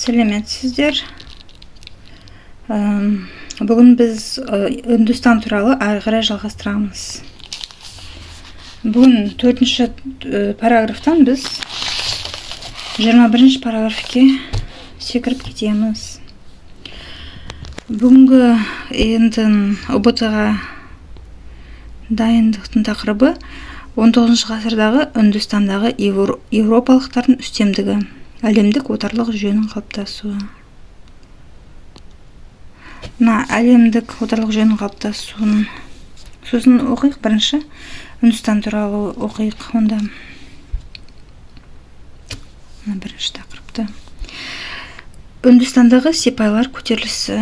Сәлеметсіздер. Бүгін біз Үндістан туралы ары қарай жалғастырамыз. Бүгін 4-ші параграфтан біз 21-ші параграфке секіріп кетеміз. Бүгінгі ұбт-ға дайындықтың тақырыбы 19 ғасырдағы Үндістандағы еуропалықтардың үстемдігі, әлемдік отарлық жүйенің қалыптасуы. Әлемдік отарлық жүйенің қалыптасуын сосын оқиық. Бірінші Үндістан туралы оқиық. Онда бірінші тақырыпты. Үндістандағы сипайлар көтерілісі.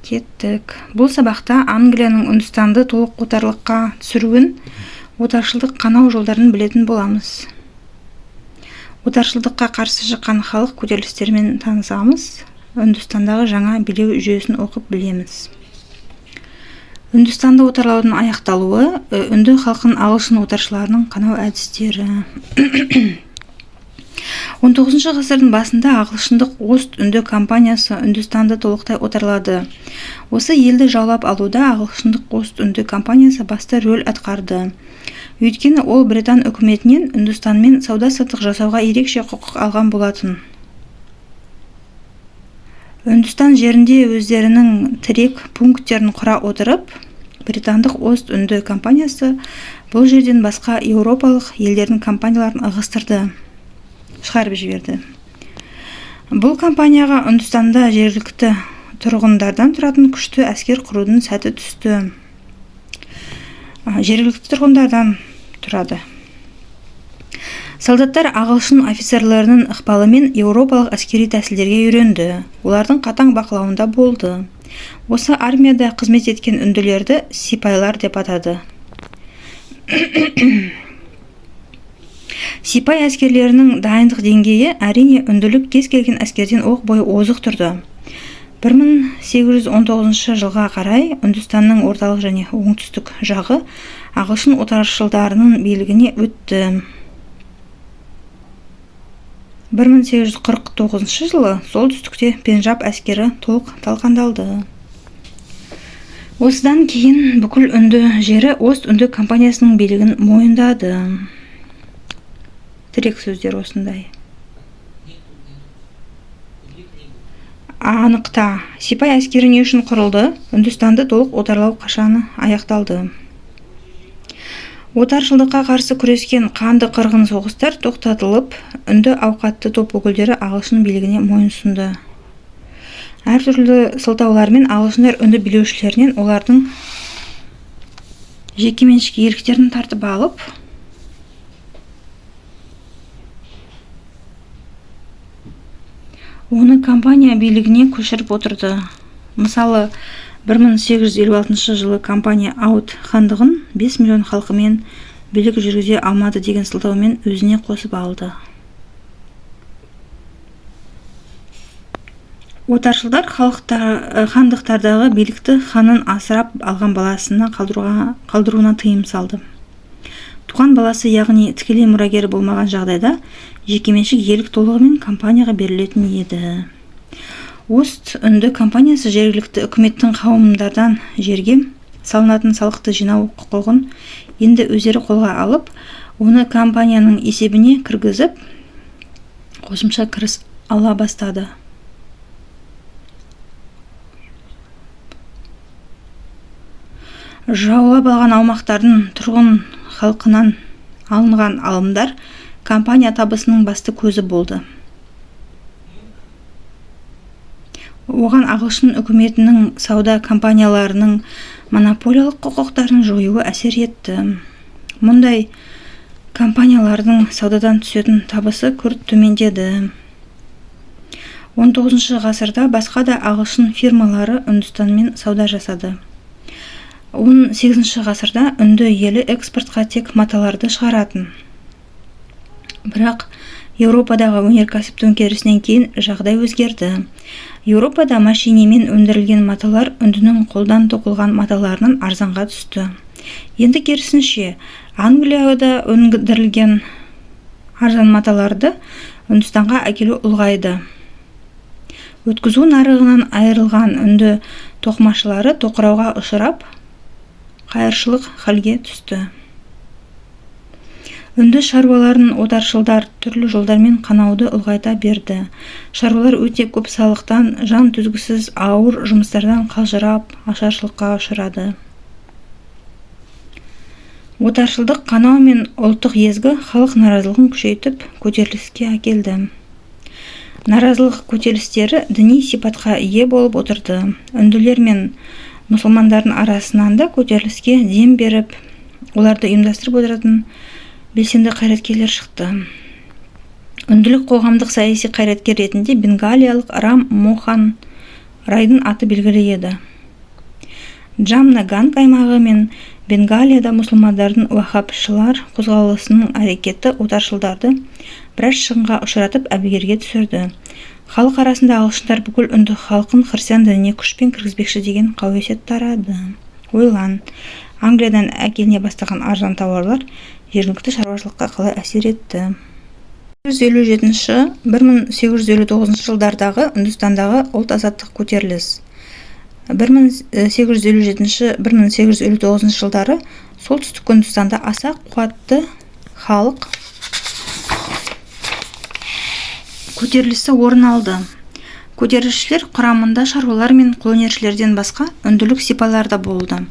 Кеттік. Бұл сабақта Англияның Үндістанды толық отарлыққа түсіруін, отаршылдық қанау жолдарын білетін боламыз. Отаршылдыққа қарсы шыққан халық көтерілістерімен танысамыз. Үндістандағы жаңа билеу жүйесін оқып білеміз. Үндістанды отарлаудың аяқталуы, үнді халқын ағылшын отаршыларының қанау әдістері. 19 ғасырдың басында ағылшындық Ост-үнді компаниясы Үндістанды толықтай отарлады. Осы елді жаулап алуда ағылшындық Ост-үнді компаниясы басты рөл атқарды. Өйткені ол Британ үкіметінен Үндістанмен сауда-саттық жасауға ерекше құқық алған болатын. Үндістан жерінде өздерінің тірек пункттерін құра отырып, британдық Ост-үнді компаниясы бұл жерден басқа еуропалық елдердің компанияларын ығыстырды, шығарып жіберді. Бұл компанияға Үндістанда жергілікті тұрғындардан тұратын күшті әскер құрудың сәті түсті. Жергілікті тұрғындардан тұрады. Солдаттар ағылшын офицерлерінің ықпалымен еуропалық әскери тәсілдерге үйренді. Олардың қатаң бақылауында болды. Осы армияда қызмет еткен үнділерді сипайлар деп атады. Сипай әскерлерінің дайындық деңгейі әрине үнділік кез келген әскерден оқ бойы озық тұрды. 1819 жылға қарай Үндістанның орталық және оңтүстік жағы ағылшын отаршылдарының билігіне өтті. 1849 жылы солтүстікте Пенджаб әскері толық талқандалды. Осыдан кейін бүкіл үнді жері Ост-үнді компаниясының билігін мойындады. Тірек сөздер осындай. Анықта. Сипай әскері не үшін құрылды? Үндістанды толық отарлау қашаны аяқталды. Отаршылдыққа қарсы күрескен қанды қырғын соғыстар тоқтатылып, үнді ауқатты топ өкілдері ағылшын билігіне мойынсұнды. Әртүрлі сылтаулармен ағылшындар үнді билеушілерінен олардың жекеменшік иеліктерін тартып алып, оны компания билігіне көшіріп отырды. Мысалы, 1856 жылы компания Аут хандығын 5 миллион халқымен билік жүргізе алмады деген сылтаумен өзіне қосып алды. Отаршылдар хандықтардағы билікті ханның асырап алған баласына қалдыруына тыйым салды. Туған баласы, яғни тікелей мұрагері болмаған жағдайда жекеменшік иелік толығымен компанияға берілетін еді. Ост-үнді компаниясы жергілікті үкіметтің қауымдардан жерге салынатын салықты жинау құқығын енді өздері қолға алып, оны компанияның есебіне кіргізіп, қосымша кіріс ала бастады. Жаулап алған аумақтардың тұрғын халқынан алынған алымдар компания табысының басты көзі болды. Оған ағылшын үкіметінің сауда компанияларының монополиялық құқықтарын жоюы әсер етті. Мұндай компаниялардың саудадан түсетін табысы күрт төмендеді. 19 ғасырда басқа да ағылшын фирмалары Үндістанмен сауда жасады. 18 ғасырда үнді елі экспортқа тек маталарды шығаратын. Бірақ Еуропадағы өнеркәсіп төңкерісінен кейін жағдай өзгерді. Еуропада машинемен өндірілген маталар үндінің қолдан тоқылған маталарынан арзанға түсті. Енді керісінше, Англияда өндірілген арзан маталарды Үндістанға әкелу ұлғайды. Өткізу нарығынан айырылған үнді тоқымашылары тоқырауға ұшырап, қайыршылық халге түсті. Үнді шаруаларын отаршылдар түрлі жолдармен қанауды ұлғайта берді. Шаруалар өте көп салықтан, жан түзгісіз ауыр жұмыстардан қалжырап, ашаршылыққа ұшырады. Отаршылдық қанау мен ұлттық езгі халық наразылығын күшейтіп, көтеріліске әкелді. Наразылық көтерілістері діни сипатқа ие болып отырды. Үнділер мен мұсылмандардың арасынан да көтеріліске дем беріп, оларды ұйымдастырып отыратын белсенді қайраткерлер шықты. Үнділік қоғамдық саяси қайраткер ретінде бенгалиялық Рам Мохан Райдың аты белгілі еді. Джамнаганг аймағы мен Бенгалияда мұсылмандардың уахабшылар қозғалысының әрекеті отаршылдарды біраз шығынға ұшыратып әбігерге түсірді. Халық арасында ағылшындар бүкіл үнді халқын христиан дініне күшпен кіргізбекші деген қауесет тарады. Ойлан, Англиядан әкеліне бастаған арзан тауарлар жергілікті шаруашылыққа қалай әсер етті. 1857-1859 жылдардағы Үндістандағы ұлт азаттық көтеріліс. 1857-1859 жылдары солтүстік Үндістанда аса қуатты халық көтерілісі орын алды. Көтерілісшілер құрамында шаруалар мен қолөнершілерден басқа үнділік сипайлар да болды.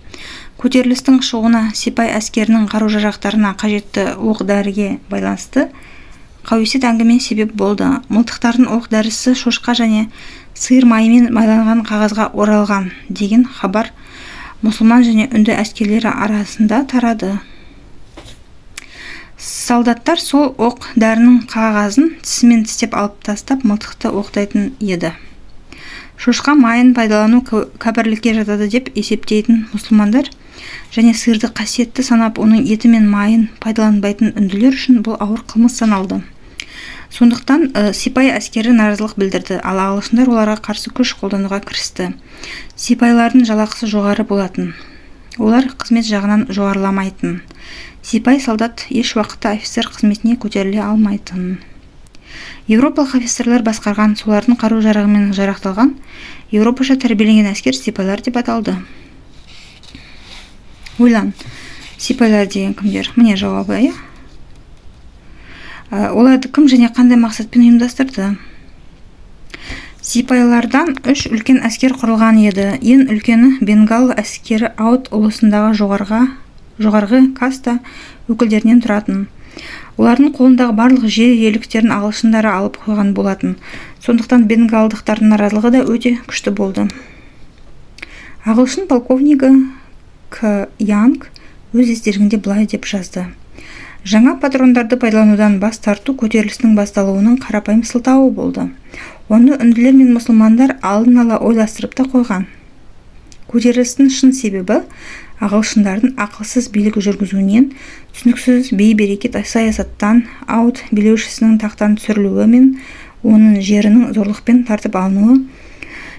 Көтерілістің шығуына сипай әскерінің қару-жарақтарына қажетті оқ-дәріге байланысты қауесет әңгіме себеп болды. Мылтықтардың оқ-дәрісі шошқа және сиыр майымен майланған қағазға оралған деген хабар мұсылман және үнді әскерлері арасында тарады. Солдаттар сол оқ-дәрінің қағазын тісімен тістеп алып тастап мылтықты оқтайтын еді. Шошқа майын пайдалану кәпірлікке жатады деп есептейтін мұсылмандар және сиырды қасиетті санап, оның еті мен майын пайдаланбайтын үнділер үшін бұл ауыр қылмыс саналды. Сондықтан сипай әскері наразылық білдірді, ал ағылшындар оларға қарсы күш қолдануға кірісті. Сипайлардың жалақысы жоғары болатын. Олар қызмет жағынан жоғарыламайтын. Сипай солдат еш уақытта офицер қызметіне көтеріле алмайтын. Еуропалық офицерлер басқарған, солардың қару-жарағымен жарақталған, еуропаша тәрбиеленген әскер сипайлар деп аталды. Ойлан, сипайлар деген кімдер? Міне жауабы. Оларды кім және қандай мақсатпен ұйымдастырды? Сипайлардан 3 үлкен әскер құрылған еді. Ең үлкені Бенгал әскері Аут ұлысындағы жоғарғы каста өкілдерінен тұратын. Олардың қолындағы барлық жер иеліктерін ағылшындары алып қойған болатын. Сондықтан бенгалдықтардың наразылығы да өте күшті болды. Ағылшын полковнигі К. Янг өз естелігінде былай деп жазды: жаңа патрондарды пайдаланудан бас тарту көтерілістің басталуының қарапайым сылтауы болды. Оны үнділер мен мұсылмандар алдын ала ойластырып та қойған. Көтерілістің шын себебі ағылшындардың ақылсыз билік жүргізуінен, түсініксіз бей-берекет саясаттан, Аут билеушісінің тақтан түсірілуі мен оның жерінің зорлықпен тартып алынуы,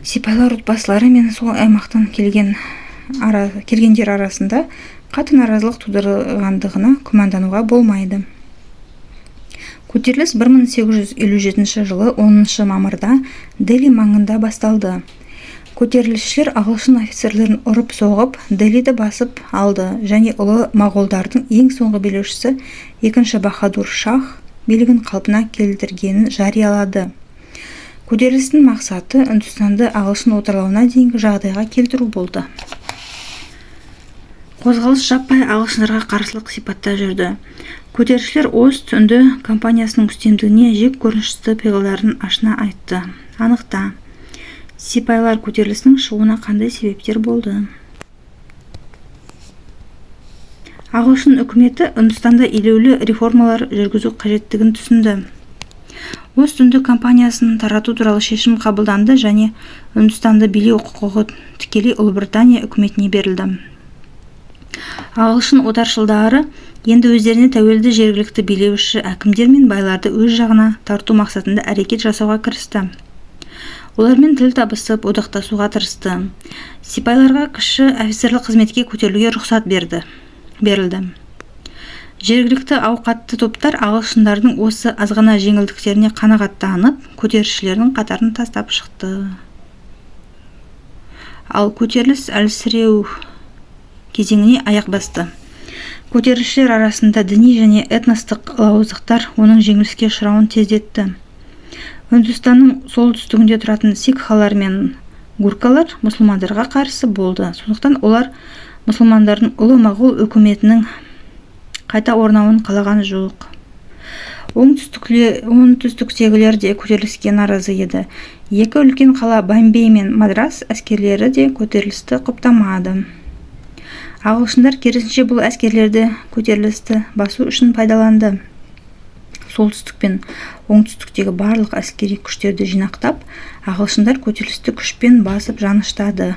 сипайлар отбасылары мен сол аймақтан келгендер арасында қатты наразылық тудырғандығына күмәндануға болмайды. Көтеріліс 1857 жылы 10 мамырда Дели маңында басталды. Көтерілісшілер ағылшын офицерлерін ұрып соғып, Делиді басып алды және ұлы моғолдардың ең соңғы билеушісі 2 Бахадур Шах билігін қалпына келтіргенін жариялады. Көтерілістің мақсаты Үндістанды ағылшын отарлауына дейінгі жағдайға келтіру болды. Қозғалыс жаппай ағылшындарға қарсылық сипатта жүрді. Көтерілісшілер Ост-Үнді компаниясының үстемдігіне жек көрінішті пиғылдарын ашына айтты. Анықта, сипайлар көтерілісінің шығуына қандай себептер болды? Ағылшын үкіметі Үндістанда елеулі реформалар жүргізу қажеттігін түсінді. Ост-Үнді компаниясын тарату туралы шешім қабылданды және Үндістанды билеу құқығы тікелей Ұлыбритания үкіметіне берілді. Ағылшын отаршылдары енді өздеріне тәуелді жергілікті билеуші әкімдер мен байларды өз жағына тарту мақсатында әрекет жасауға кірісті. Олармен тіл табысып, одақтасуға тырысты. Сипайларға кіші офицерлік қызметке көтерілуге рұқсат берілді. Жергілікті ауқатты топтар ағылшындардың осы азғана жеңілдіктеріне қанағаттанып, көтерілісшілердің қатарын тастап шықты. Ал көтеріліс әлсіреу кезеңіне аяқ басты. Көтерілісшілер арасында діни және этностық алауыздықтар оның жеңіліске ұшырауын тездетті. Үндістанның солтүстігінде тұратын сикхалар мен гуркалар мұсылмандарға қарсы болды. Сондықтан олар мұсылмандардың ұлы моғол үкіметінің қайта орнауын қалаған жоқ. Оңтүстіктегілер де көтеріліске наразы еді. Екі үлкен қала Бомбей мен Мадрас әскерлері де көтерілісті құптамады. Ағылшындар керісінше бұл әскерлерді көтерілісті басу үшін пайдаланды. Солтүстік пен оңтүстіктегі барлық әскери күштерді жинақтап, ағылшындар көтерілісті күшпен басып жаныштады.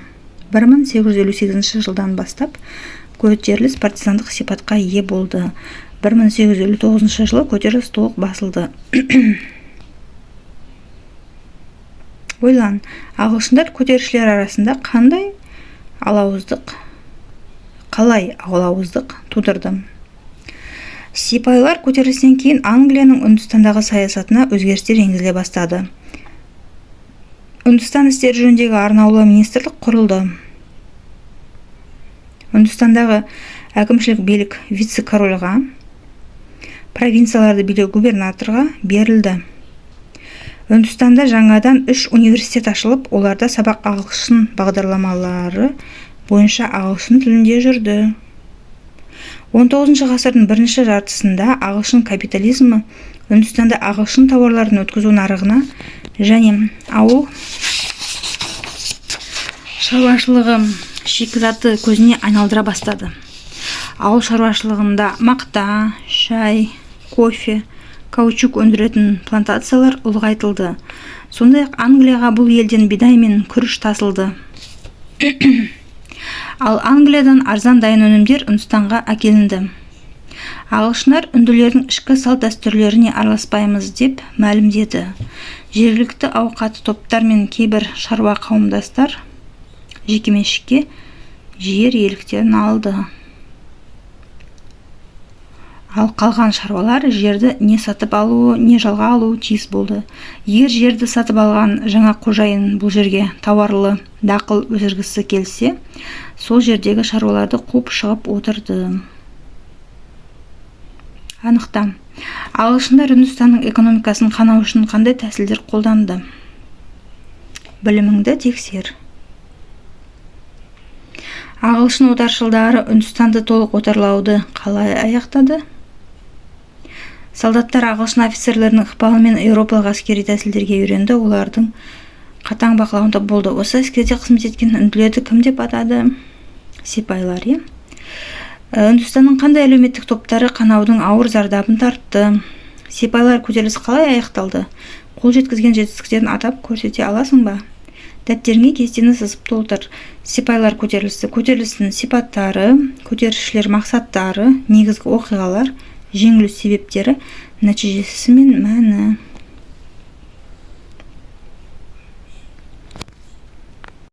1858 жылдан бастап көтеріліс партизандық сипатқа ие болды. 1859 жылы көтеріліс толық басылды. Ойлан, ағылшындар көтерілісшілер арасында қалай алауыздық тудырды. Сипайлар көтерілістен кейін Англияның Үндістандағы саясатына өзгерістер енгізіле бастады. Үндістан істері жөніндегі арнаулы министрлік құрылды. Үндістандағы әкімшілік билік вице-корольға, провинцияларды билеу губернаторға берілді. Үндістанда жаңадан 3 университет ашылып, оларда сабақ ағылшын бағдарламалары бойынша ағылшын тілінде жүрді. 19 ғасырдың бірінші жартысында ағылшын капитализмі Үндістанда ағылшын тауарларын өткізу нарығына және ауыл шаруашылығы шикізаты көзіне айналдыра бастады. Ауыл шаруашылығында мақта, шай, кофе, каучук өндіретін плантациялар ұлғайтылды. Сондай-ақ Англияға бұл елден бидай мен күріш тасылды. Ал Англиядан арзан дайын өнімдер Үндістанға әкелінді. Ағылшындар үнділердің ішкі салт дәстүрлеріне араласпаймыз деп мәлімдеді. Жергілікті ауқатты топтар мен кейбір шаруа қауымдастар жекеменшікке жер иеліктерін алды. Ал қалған шаруалар жерді не сатып алуы, не жалға алуы тиіс болды. Егер жерді сатып алған жаңа қожайын бұл жерге тауарлы дақыл өсіргісі келсе, сол жердегі шаруаларды қуып шығып отырды. Анықта, ағылшындар Үндістанның экономикасын қанау үшін қандай тәсілдер қолданды? Біліміңді тексер. Ағылшын отаршылдары Үндістанды толық отарлауды қалай аяқтады? Солдаттар ағылшын офицерлерінің ықпалымен еуропалық әскери тәсілдерге үйренді, олардың қатаң бақылауында болды. Осы әскерде қызмет еткен үнділерді кім деп атады? Сипайлар. Үндістанның қандай әлеуметтік топтары қанаудың ауыр зардабын тартты? Сипайлар көтерілісі қалай аяқталды? Қол жеткізген жетістіктерін атап көрсете аласың ба? Дәптеріңе кестені сызып толтыр. Сипайлар көтерілісі, көтерілістің сипаттары, көтерілісшілер мақсаттары, негізгі оқиғалар, жеңілу себептері, нәтижесі мен мәні.